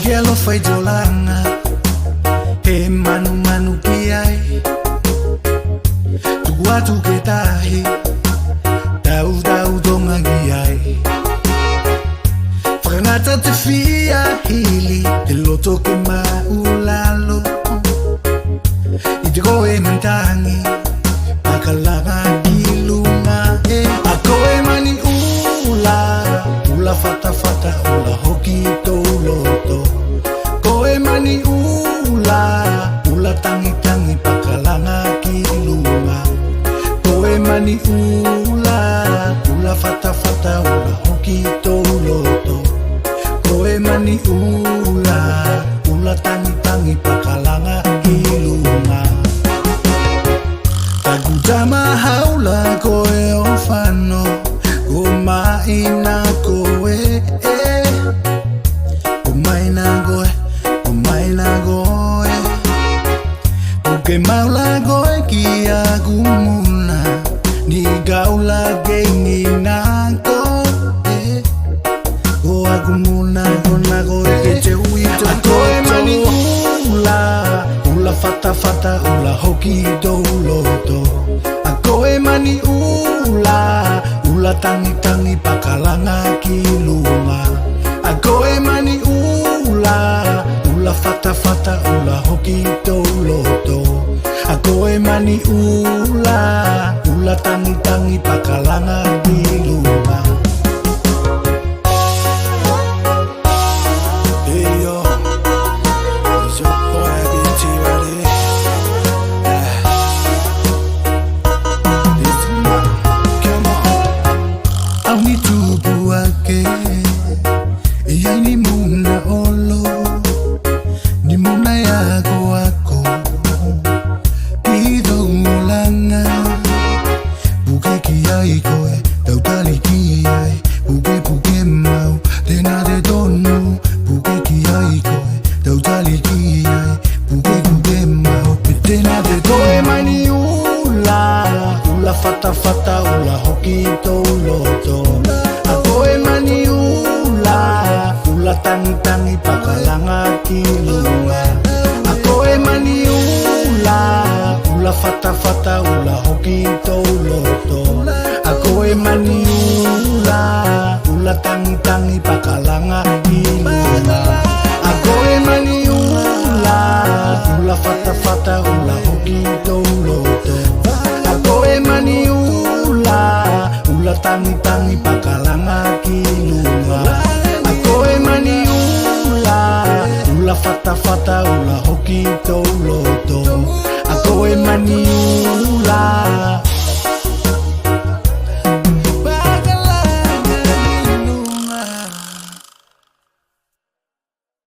Yellow fai jolanga he manu manu piai tu watu ke tahi tau tau donga giai Frenata te fia hili te loto ke maulalo I te koe mantangi pakalanga ilunga ako mani ula ula fata fata ula hoki to loto koe mani ula ula tangi tangi pakalanga kilunga koe mani ula ula fata fata ula hoki to loto koe mani ula ula tangi tangi pakalanga kilunga Tagudama haula koe ofano Kumaina koe Kumaina goe Kumaina goe Uke maula goe ki agumuna Ni gaula gengi nako Go agumuna gona goe ke te uito Akoe mani ula Ula fata fata ula hoki do loto Akoe mani ula Ula tangi tangi pakalanga kilunga Akoe mani ula Ula fata fata ula hoki to loto Akoe mani ula Ula tangi tangi pakalanga kilunga Ni muna olo Ni muna yago ako Ido ngolanga Buke kiai koe Tautali kiai Buke buke mau Tena de dono Buke kiai koe Tautali kiai Buke buke mau Tena de dono Koe mani ula Ula fata fata ula hoki to loto Koe mani ula Ula tangi tangi pakalanga kilunga Akoe mani ula Ula fata fata ula hoki to loto Akoe mani ula Ula tangi tangi pakalanga kilunga Akoe mani ula Ula fata fata ula hoki to loto Akoe mani ula Ula tangi tangi pakalanga kilunga Akoe mani ula Ula fata fata ula hoki to loto